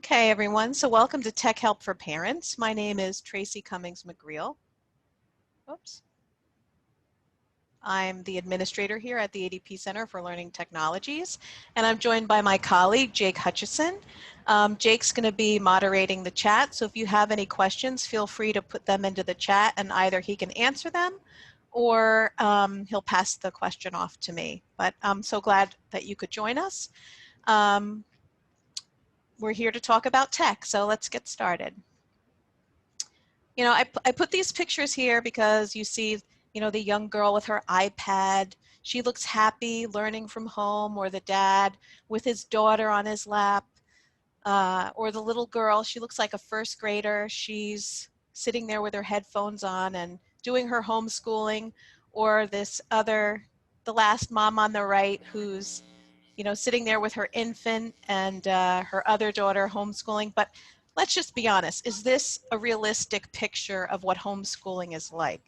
Okay, everyone. So welcome to Tech Help for Parents. My name is Tracy Cummings McGreal. Oops. I'm the administrator here at the ADP Center for Learning Technologies, and I'm joined by my colleague, Jake Hutchison. Jake's going to be moderating the chat, so if you have any questions, feel free to put them into the chat, and either he can answer them or he'll pass the question off to me. But I'm so glad that you could join us. We're here to talk about tech, so let's get started. You know, I put these pictures here because you see, you know, the young girl with her iPad. She looks happy learning from home, or the dad with his daughter on his lap, or the little girl. She looks like a first grader. She's sitting there with her headphones on and doing her homeschooling, or this other, the last mom on the right who's, you know, sitting there with her infant and her other daughter homeschooling. But let's just be honest, is this a realistic picture of what homeschooling is like?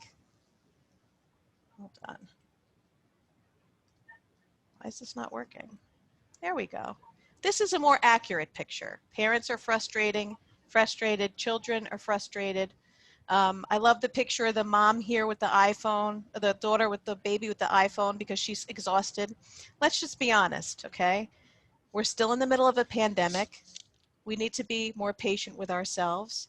Hold on. Why is this not working? There we go. This is a more accurate picture. Parents are frustrated, children are frustrated. I love the picture of the mom here with the iPhone, the daughter with the baby with the iPhone because she's exhausted. Let's just be honest, okay? We're still in the middle of a pandemic. We need to be more patient with ourselves.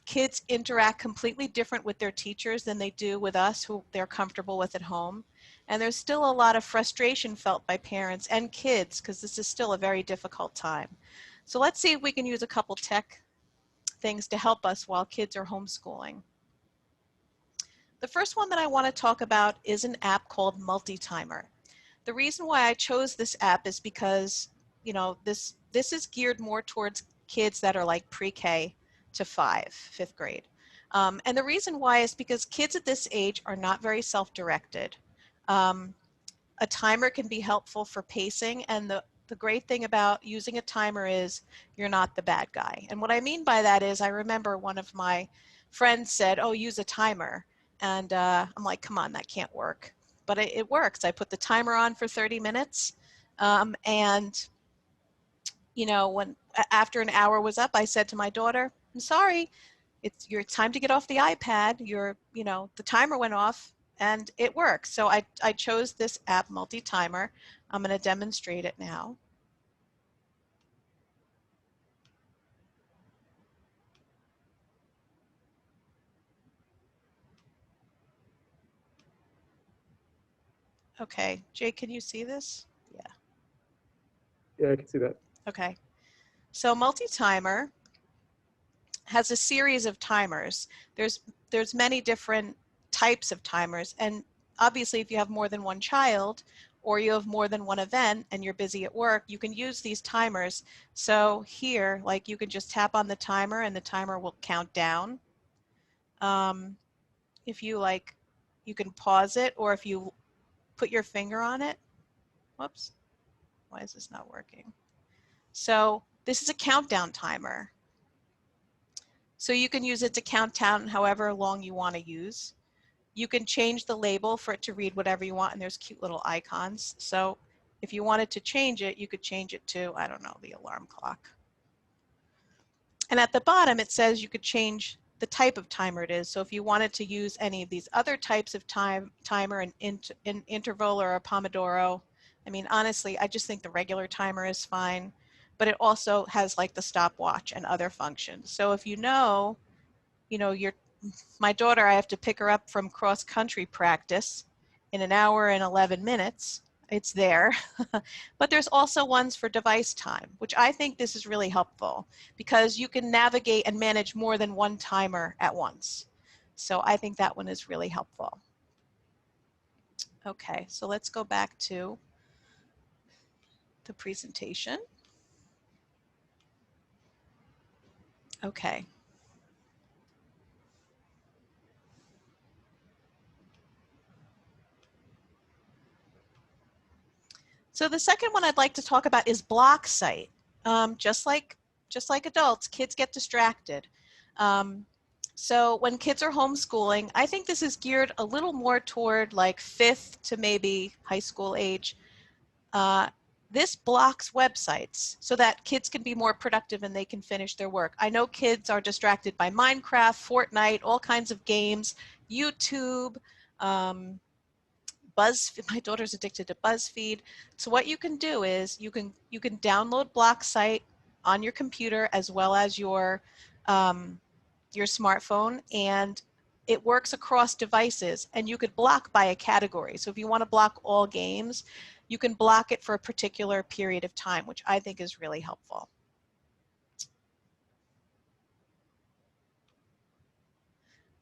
Kids interact completely different with their teachers than they do with us, who they're comfortable with at home. And there's still a lot of frustration felt by parents and kids because this is still a very difficult time. So let's see if we can use a couple tech things to help us while kids are homeschooling. The first one that I want to talk about is an app called Multitimer. The reason why I chose this app is because, you know, this is geared more towards kids that are like pre-K to fifth grade. And the reason why is because kids at this age are not very self-directed. A timer can be helpful for pacing, and the great thing about using a timer is you're not the bad guy. And what I mean by that is I remember one of my friends said, oh, use a timer. And I'm like, come on, that can't work. But it works. I put the timer on for 30 minutes. And, you know, when after an hour was up, I said to my daughter, I'm sorry, it's time to get off the iPad. You know, the timer went off and it works. So I chose this app, Multitimer. I'm going to demonstrate it now. Okay, Jake, can you see this? Yeah. Yeah, I can see that. Okay. So Multitimer has a series of timers. There's many different types of timers, and obviously if you have more than one child or you have more than one event and you're busy at work, you can use these timers. So here, like, you can just tap on the timer and the timer will count down. If you like, you can pause it, or if you put your finger on it. Whoops, why is this not working? So this is a countdown timer. So you can use it to count down however long you want to use. You can change the label for it to read whatever you want, and there's cute little icons. So if you wanted to change it, you could change it to, I don't know, the alarm clock. And at the bottom, it says you could change the type of timer it is. So if you wanted to use any of these other types of timer, an interval or a Pomodoro, I mean, honestly, I just think the regular timer is fine, but it also has like the stopwatch and other functions. So if you know, my daughter, I have to pick her up from cross-country practice in an hour and 11 minutes. It's there. But there's also ones for device time, which I think this is really helpful because you can navigate and manage more than one timer at once. So I think that one is really helpful. Okay, so let's go back to the presentation. Okay. So the second one I'd like to talk about is block site. Just like adults, kids get distracted. So when kids are homeschooling, I think this is geared a little more toward like 5th to maybe high school age. this blocks websites so that kids can be more productive and they can finish their work. I know kids are distracted by Minecraft, Fortnite, all kinds of games, YouTube, my daughter's addicted to BuzzFeed. So what you can do is you can download BlockSite on your computer as well as your smartphone, and it works across devices, and you could block by a category. So if you want to block all games, you can block it for a particular period of time, which I think is really helpful.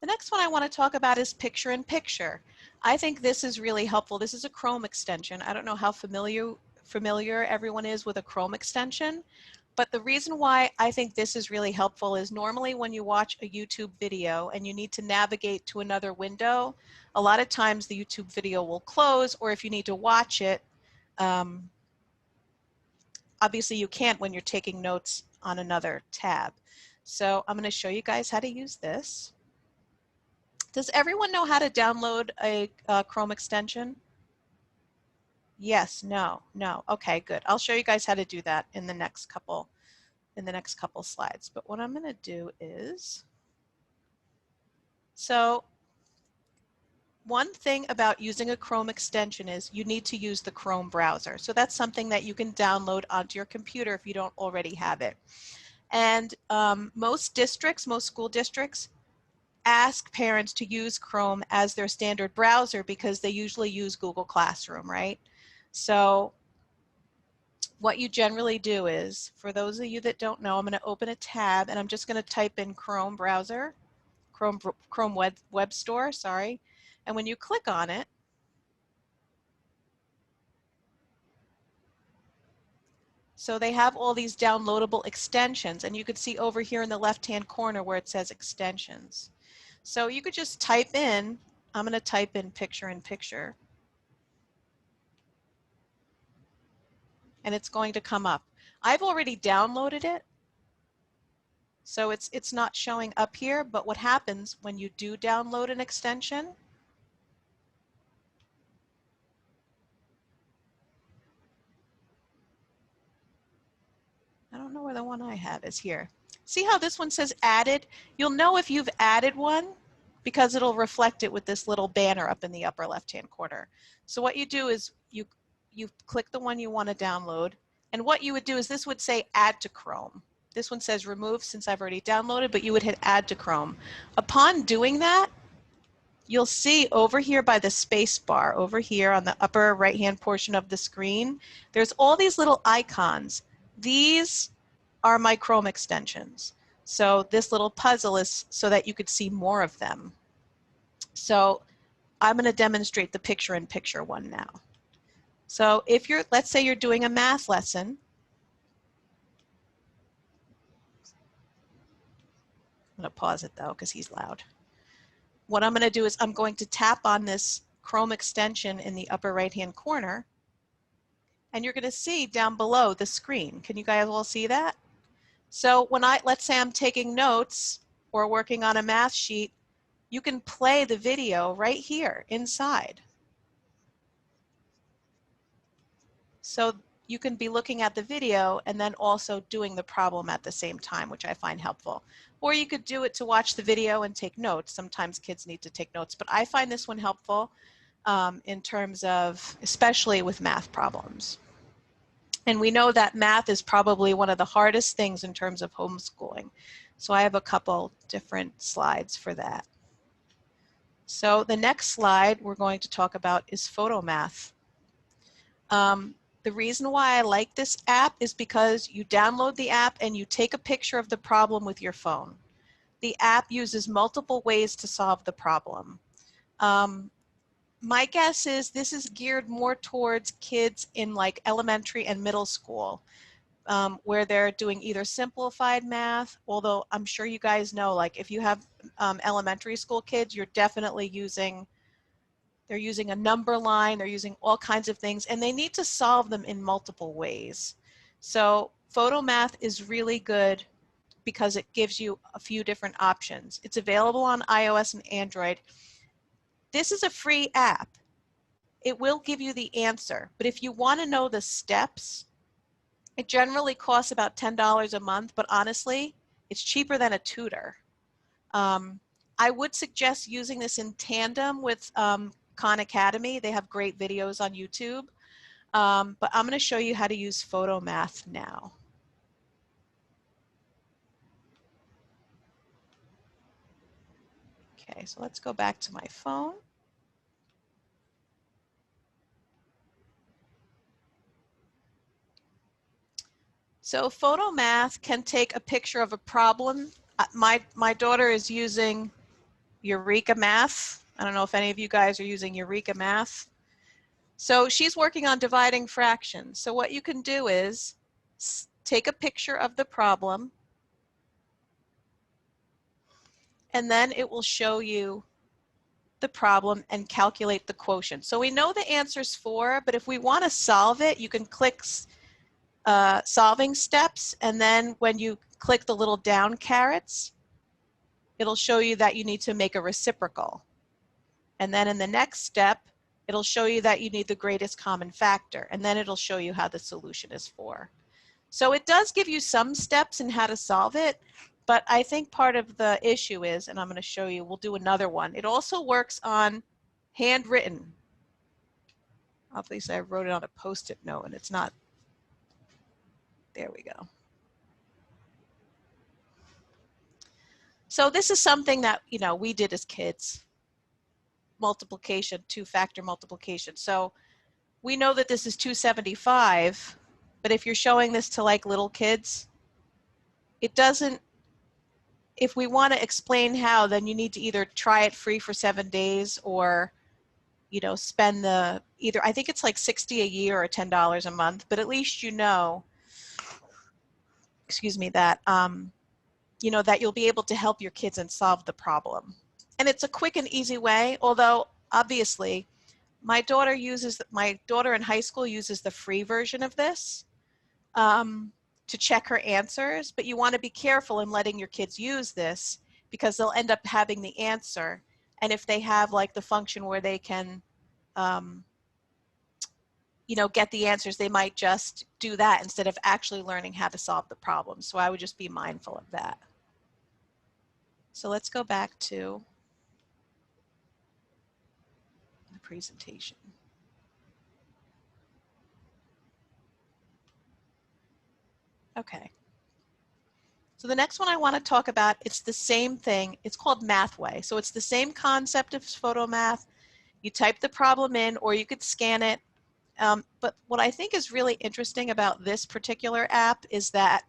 The next one I want to talk about is picture-in-picture. I think this is really helpful. This is a Chrome extension. I don't know how familiar everyone is with a Chrome extension, but the reason why I think this is really helpful is normally when you watch a YouTube video and you need to navigate to another window, a lot of times the YouTube video will close, or if you need to watch it, obviously you can't when you're taking notes on another tab. So I'm going to show you guys how to use this. Does everyone know how to download a Chrome extension? Yes, no. Okay, good. I'll show you guys how to do that in the next couple slides. But what I'm going to do is, so one thing about using a Chrome extension is you need to use the Chrome browser. So that's something that you can download onto your computer if you don't already have it. And most school districts, ask parents to use Chrome as their standard browser because they usually use Google Classroom, right? So what you generally do is, for those of you that don't know, I'm going to open a tab and I'm just going to type in Chrome browser, Chrome web store, sorry. And when you click on it, so they have all these downloadable extensions, and you can see over here in the left-hand corner where it says extensions. So you could just type in, I'm going to type in picture-in-picture, and it's going to come up. I've already downloaded it, so it's not showing up here, but what happens when you do download an extension, I don't know where the one I have is here. See how this one says added? You'll know if you've added one because it'll reflect it with this little banner up in the upper left-hand corner. So what you do is you click the one you want to download, and what you would do is this would say add to Chrome. This one says remove since I've already downloaded, but you would hit add to Chrome. Upon doing that, you'll see over here by the space bar, over here on the upper right-hand portion of the screen, there's all these little icons. These are my Chrome extensions. So this little puzzle is so that you could see more of them. So I'm going to demonstrate the picture-in-picture one now. So if you're, let's say you're doing a math lesson. I'm going to pause it though because he's loud. What I'm going to do is I'm going to tap on this Chrome extension in the upper right-hand corner, and you're going to see down below the screen. Can you guys all see that? So when let's say I'm taking notes or working on a math sheet, you can play the video right here inside. So you can be looking at the video and then also doing the problem at the same time, which I find helpful. Or you could do it to watch the video and take notes. Sometimes kids need to take notes, but I find this one helpful in terms of, especially with math problems. And we know that math is probably one of the hardest things in terms of homeschooling. So I have a couple different slides for that. So the next slide we're going to talk about is PhotoMath. The reason why I like this app is because you download the app and you take a picture of the problem with your phone. The app uses multiple ways to solve the problem. My guess is this is geared more towards kids in like elementary and middle school, where they're doing either simplified math, although I'm sure you guys know, like if you have elementary school kids, you're definitely they're using a number line, they're using all kinds of things, and they need to solve them in multiple ways. So PhotoMath is really good because it gives you a few different options. It's available on iOS and Android. This is a free app. it will give you the answer. But if you want to know the steps, it generally costs about $10 a month, but honestly, it's cheaper than a tutor. I would suggest using this in tandem with Khan Academy. They have great videos on YouTube. But I'm going to show you how to use PhotoMath now. Okay, so let's go back to my phone. So PhotoMath can take a picture of a problem. My daughter is using Eureka Math. I don't know if any of you guys are using Eureka Math. So she's working on dividing fractions. So what you can do is take a picture of the problem, and then it will show you the problem and calculate the quotient. So we know the answer is 4, but if we want to solve it, you can click solving steps, and then when you click the little down carrots, it'll show you that you need to make a reciprocal. And then in the next step, it'll show you that you need the greatest common factor, and then it'll show you how the solution is 4. So it does give you some steps in how to solve it, but I think part of the issue is, and I'm going to show you, we'll do another one. It also works on handwritten. Obviously, I wrote it on a Post-it note, and it's not. There we go. So this is something that, you know, we did as kids. Multiplication, 2-factor multiplication. So we know that this is 275, but if you're showing this to like little kids, it doesn't, if we want to explain how, then you need to either try it free for 7 days or, you know, spend the either, I think it's like $60 a year or $10 a month, but at least you know, excuse me, that, you know, that you'll be able to help your kids and solve the problem. And it's a quick and easy way, although obviously my daughter in high school uses the free version of this to check her answers, but you want to be careful in letting your kids use this because they'll end up having the answer. And if they have like the function where they can, you know, get the answers, they might just do that instead of actually learning how to solve the problem. So I would just be mindful of that. So let's go back to the presentation. Okay. So the next one I want to talk about, it's the same thing. It's called Mathway. So it's the same concept of PhotoMath. You type the problem in, or you could scan it. But what I think is really interesting about this particular app is that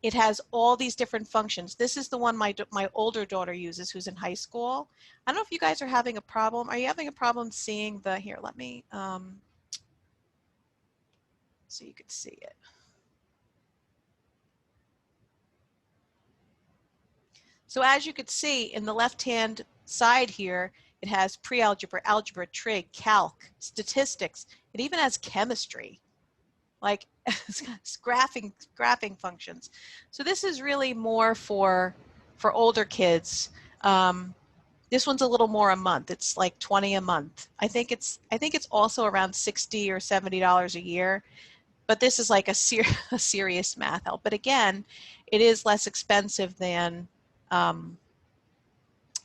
it has all these different functions. This is the one my older daughter uses, who's in high school. I don't know if you guys are having a problem. Are you having a problem seeing the, here, let me, so you can see it. So as you could see in the left-hand side here, it has pre-algebra, algebra, trig, calc, statistics. It even has chemistry, like graphing functions. So this is really more for older kids. This one's a little more a month. It's like 20 a month. I think it's also around $60 or $70 a year. But this is like a serious math help. But again, it is less expensive than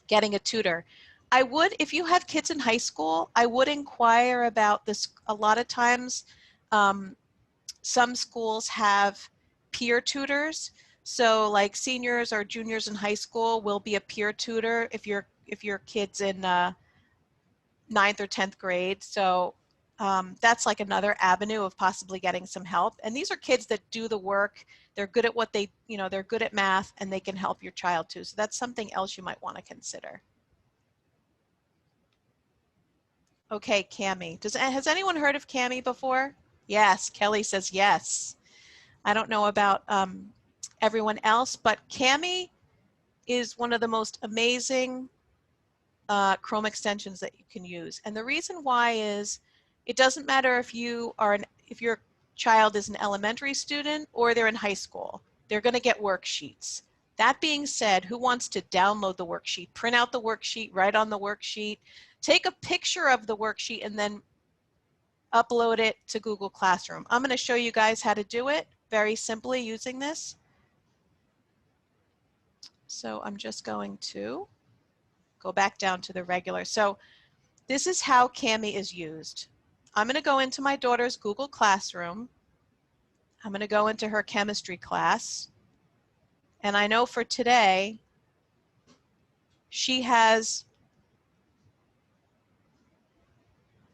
getting a tutor. I would, if you have kids in high school, I would inquire about this. A lot of times, some schools have peer tutors. So like seniors or juniors in high school will be a peer tutor if your kid's in 9th or 10th grade. So that's like another avenue of possibly getting some help. And these are kids that do the work. They're good at what they, you know, they're good at math, and they can help your child too. So that's something else you might want to consider. Okay, Cami. Has anyone heard of Cami before? Yes, Kelly says yes. I don't know about everyone else, but Cami is one of the most amazing Chrome extensions that you can use. And the reason why is it doesn't matter if if your child is an elementary student or they're in high school, they're going to get worksheets. That being said, who wants to download the worksheet, print out the worksheet, write on the worksheet, take a picture of the worksheet, and then upload it to Google Classroom. I'm going to show you guys how to do it very simply using this. So I'm just going to go back down to the regular. So this is how Cami is used. I'm going to go into my daughter's Google Classroom. I'm going to go into her chemistry class. And I know for today, she has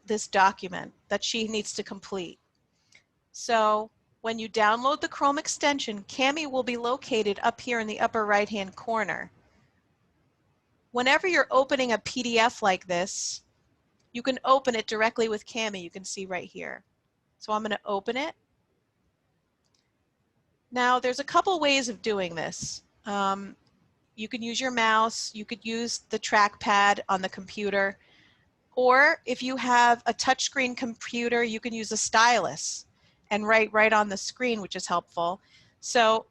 this document that she needs to complete. So when you download the Chrome extension, Cami will be located up here in the upper right-hand corner. Whenever you're opening a PDF like this, you can open it directly with Cami. You can see right here. So I'm going to open it. Now there's a couple ways of doing this. You can use your mouse, you could use the trackpad on the computer, or if you have a touchscreen computer, you can use a stylus and write right on the screen, which is helpful. So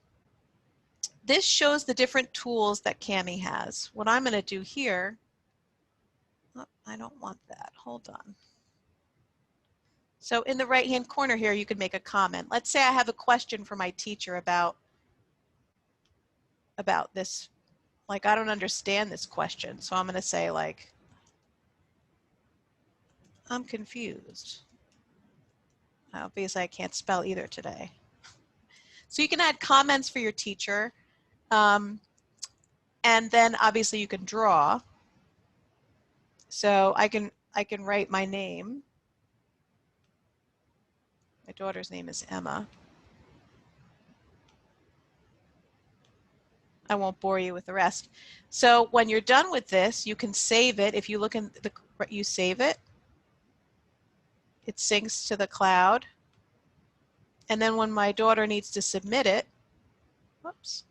this shows the different tools that Cami has. What I'm going to do here, oh, I don't want that, hold on. So in the right-hand corner here, you can make a comment. Let's say I have a question for my teacher about this. Like, I don't understand this question. So I'm going to say, like, I'm confused. Obviously, I can't spell either today. So you can add comments for your teacher. And then obviously you can draw. So I can write my name. My daughter's name is Emma. I won't bore you with the rest. So when you're done with this, you can save it. If you look in the, you save it. It syncs to the cloud. And then when my daughter needs to submit it, whoops.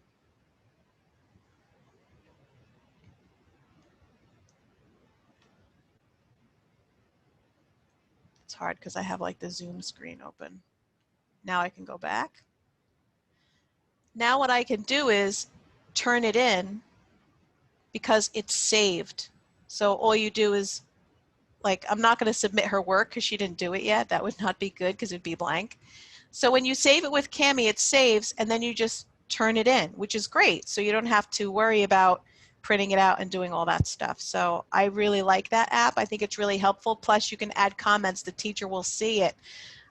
It's hard because I have like the Zoom screen open. Now I can go back. Now what I can do is turn it in because it's saved. So all you do is, like, I'm not going to submit her work because she didn't do it yet. That would not be good because it'd be blank. So when you save it with Cami, it saves and then you just turn it in, which is great. So you don't have to worry about printing it out and doing all that stuff. So I really like that app. I think it's really helpful. Plus you can add comments. The teacher will see it.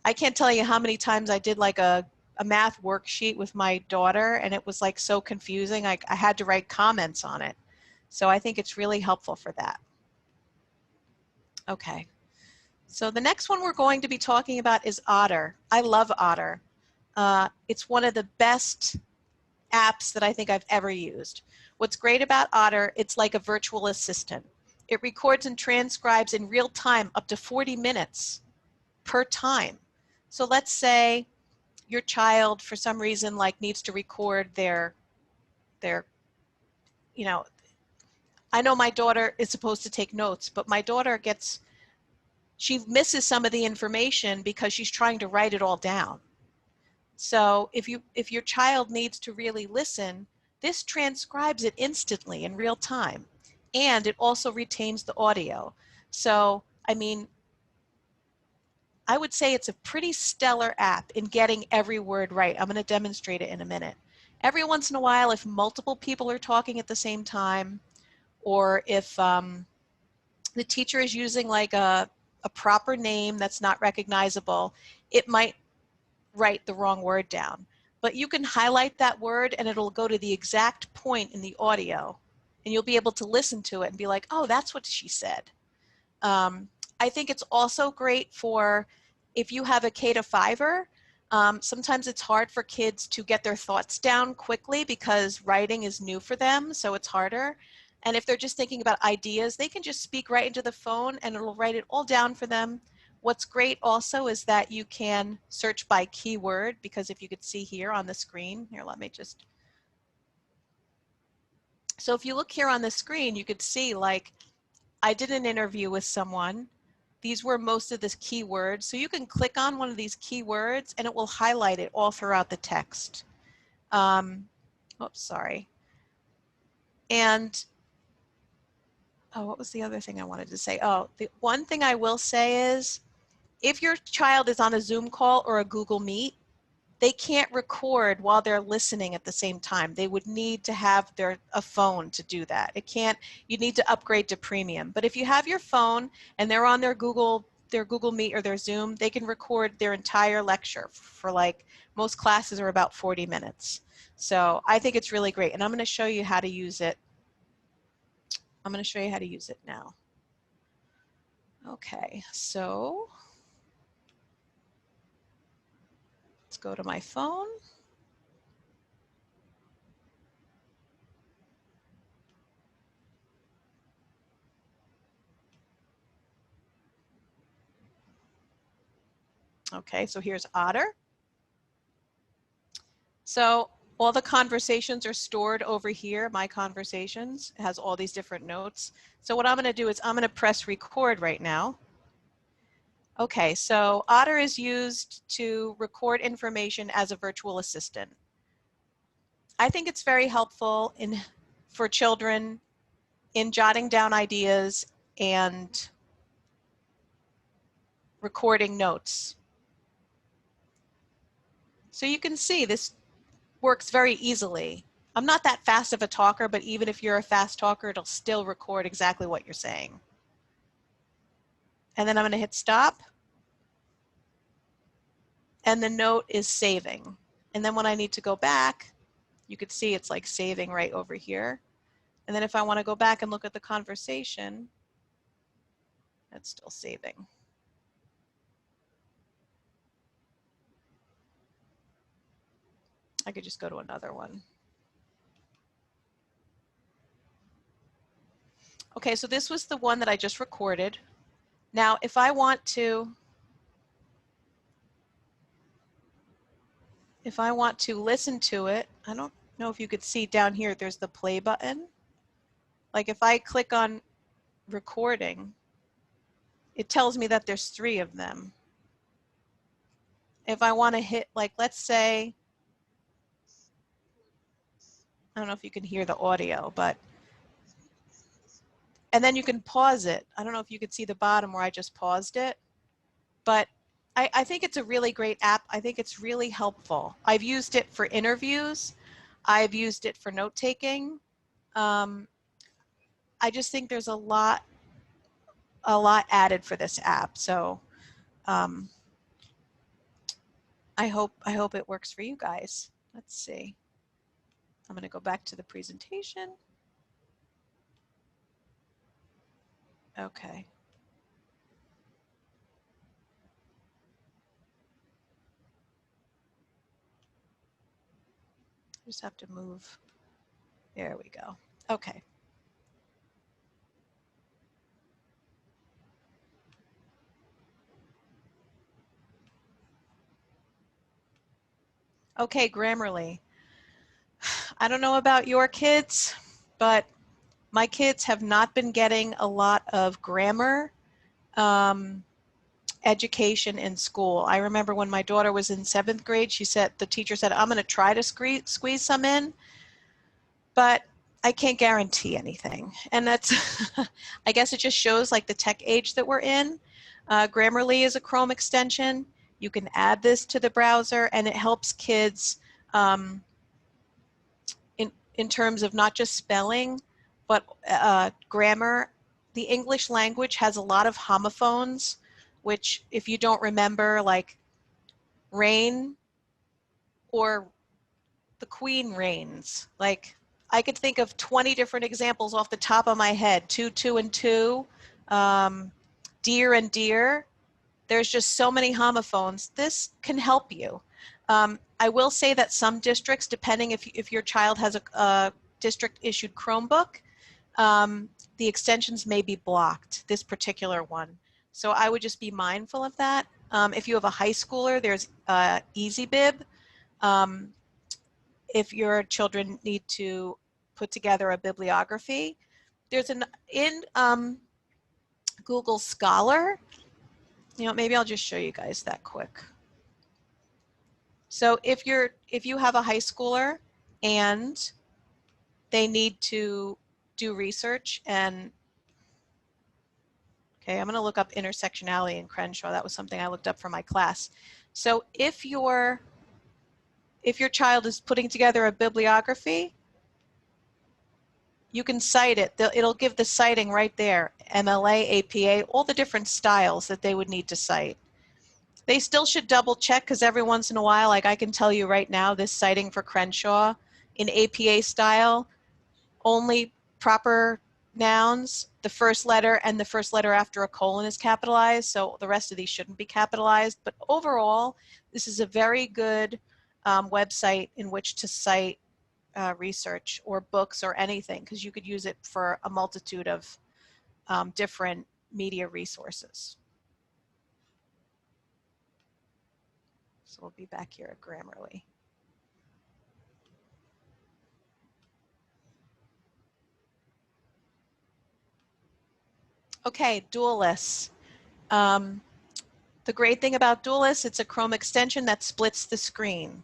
I can't tell you how many times I did like a math worksheet with my daughter and it was like so confusing. I had to write comments on it. So I think it's really helpful for that. Okay. So the next one we're going to be talking about is Otter. I love Otter. It's one of the best apps that I think I've ever used. What's great about Otter, it's like a virtual assistant. It records and transcribes in real time up to 40 minutes per time. So let's say your child for some reason like needs to record their you know, I know my daughter is supposed to take notes, but my daughter she misses some of the information because she's trying to write it all down. So if your child needs to really listen, this transcribes it instantly in real time. And it also retains the audio. So, I mean, I would say it's a pretty stellar app in getting every word right. I'm going to demonstrate it in a minute. Every once in a while, if multiple people are talking at the same time, or if the teacher is using like a proper name that's not recognizable, it might write the wrong word down. But you can highlight that word and it'll go to the exact point in the audio and you'll be able to listen to it and be like, oh, that's what she said. I think it's also great for if you have a K-5er. Sometimes it's hard for kids to get their thoughts down quickly because writing is new for them, so it's harder. And if they're just thinking about ideas, they can just speak right into the phone and it'll write it all down for them. What's great also is that you can search by keyword, because if you could see here on the screen, here, let me just. So if you look here on the screen, you could see like I did an interview with someone. These were most of the keywords. So you can click on one of these keywords and it will highlight it all throughout the text. Oops, sorry. And oh, what was the other thing I wanted to say? Oh, the one thing I will say is if your child is on a Zoom call or a Google Meet, they can't record while they're listening at the same time. They would need to have a phone to do that. You need to upgrade to premium. But if you have your phone and they're on their Google Meet or their Zoom, they can record their entire lecture for like, most classes are about 40 minutes. So I think it's really great. And I'm going to show you how to use it. I'm going to show you how to use it now. Okay, so let's go to my phone. Okay, so here's Otter. So all the conversations are stored over here. My conversations has all these different notes. So what I'm going to do is I'm going to press record right now. Okay, so Otter is used to record information as a virtual assistant. I think it's very helpful for children in jotting down ideas and recording notes. So you can see this works very easily. I'm not that fast of a talker, but even if you're a fast talker, it'll still record exactly what you're saying. And then I'm going to hit stop. And the note is saving. And then when I need to go back, you could see it's like saving right over here. And then if I want to go back and look at the conversation, it's still saving. I could just go to another one. Okay, so this was the one that I just recorded. Now, if I want to listen to it, I don't know if you could see down here, there's the play button. Like if I click on recording, it tells me that there's 3 of them. If I want to hit, like, let's say, I don't know if you can hear the audio, but, and then you can pause it. I don't know if you could see the bottom where I just paused it, but I think it's a really great app. I think it's really helpful. I've used it for interviews. I've used it for note-taking. I just think there's a lot added for this app. So I hope it works for you guys. Let's see. I'm going to go back to the presentation. Okay. Just have to move. There we go. Okay. Okay, Grammarly. I don't know about your kids, but my kids have not been getting a lot of grammar education in school. I remember when my daughter was in 7th grade, the teacher said, I'm going to try to squeeze some in, but I can't guarantee anything. And that's, I guess it just shows like the tech age that we're in. Grammarly is a Chrome extension. You can add this to the browser and it helps kids in terms of not just spelling, but grammar. The English language has a lot of homophones, which if you don't remember, like rain or the queen reigns. Like I could think of 20 different examples off the top of my head. 2, 2, and 2, dear and dear. There's just so many homophones. This can help you. I will say that some districts, depending if your child has a district-issued Chromebook, the extensions may be blocked, this particular one. So I would just be mindful of that. If you have a high schooler, there's EasyBib. If your children need to put together a bibliography, there's in Google Scholar. You know, maybe I'll just show you guys that quick. So if you have a high schooler and they need to do research and Okay, I'm going to look up intersectionality in Crenshaw. That was something I looked up for my class. So if your child is putting together a bibliography, you can cite it. It'll give the citing right there, MLA, APA, all the different styles that they would need to cite. They still should double check because every once in a while, like I can tell you right now, this citing for Crenshaw in APA style, only proper nouns, the first letter and the first letter after a colon is capitalized, so the rest of these shouldn't be capitalized. But overall, this is a very good website in which to cite research or books or anything, because you could use it for a multitude of different media resources. So we'll be back here at Grammarly. Okay, Duelist. The great thing about Duelist, it's a Chrome extension that splits the screen.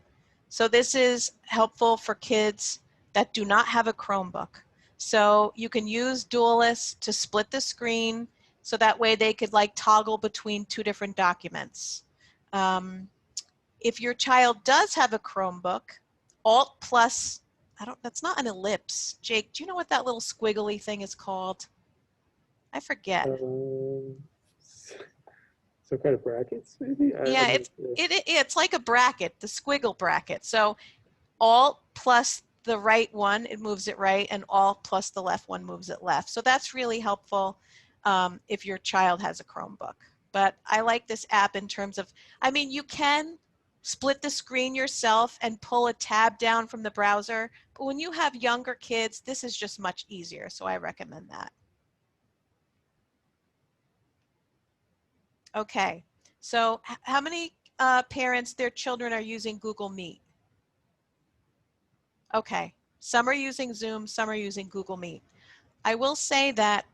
So this is helpful for kids that do not have a Chromebook. So you can use Duelist to split the screen so that way they could like toggle between two different documents. If your child does have a Chromebook, Alt plus, that's not an ellipse. Jake, do you know what that little squiggly thing is called? I forget. Some kind of brackets, maybe? Yeah, it's like a bracket, the squiggle bracket. So Alt plus the right one, it moves it right, and Alt plus the left one moves it left. So that's really helpful if your child has a Chromebook. But I like this app in terms of, I mean, you can split the screen yourself and pull a tab down from the browser, but when you have younger kids, this is just much easier, so I recommend that. Okay, so how many parents, their children are using Google Meet? Okay, some are using Zoom, some are using Google Meet. I will say that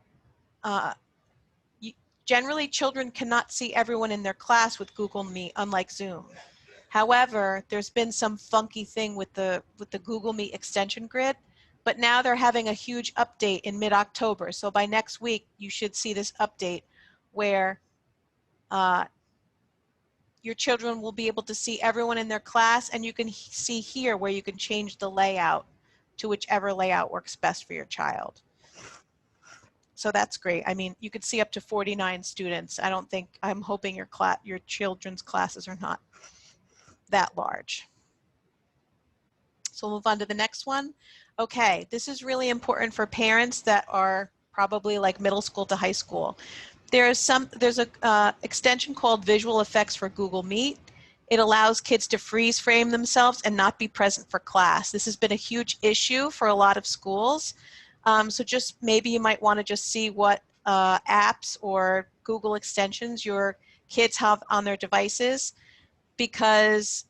generally children cannot see everyone in their class with Google Meet, unlike Zoom. However, there's been some funky thing with the Google Meet extension grid, but now they're having a huge update in mid-October. So by next week, you should see this update where your children will be able to see everyone in their class, and you can see here where you can change the layout to whichever layout works best for your child. So that's great. I mean, you could see up to 49 students. I'm hoping your children's classes are not that large. So we'll move on to the next one. Okay, this is really important for parents that are probably like middle school to high school. There's a extension called Visual Effects for Google Meet. It allows kids to freeze frame themselves and not be present for class. This has been a huge issue for a lot of schools. So just maybe you might want to just see what apps or Google extensions your kids have on their devices, because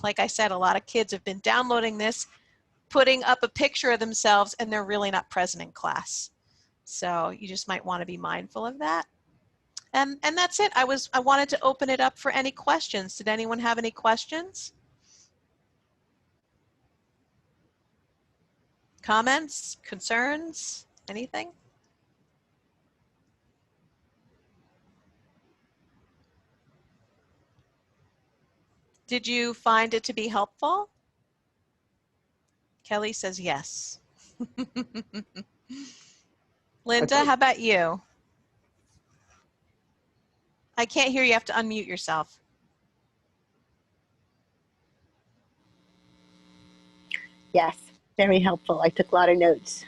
like I said, a lot of kids have been downloading this, putting up a picture of themselves, and they're really not present in class. So you just might want to be mindful of that. And that's it. I wanted to open it up for any questions. Did anyone have any questions? Comments, concerns, anything? Did you find it to be helpful? Kelly says yes. Linda, how about you? I can't hear you. You have to unmute yourself. Yes, very helpful. I took a lot of notes.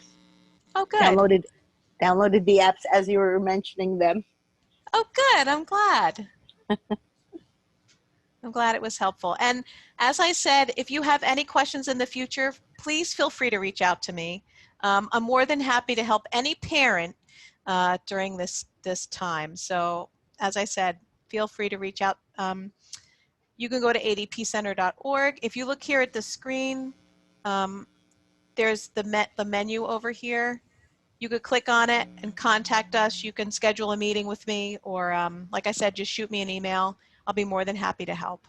Oh, good. Downloaded the apps as you were mentioning them. Oh, good. I'm glad. I'm glad it was helpful. And as I said, if you have any questions in the future, please feel free to reach out to me. I'm more than happy to help any parent during this time. So as I said, feel free to reach out. You can go to adpcenter.org. If you look here at the screen, there's the menu over here. You could click on it and contact us. You can schedule a meeting with me, or like I said, just shoot me an email. I'll be more than happy to help.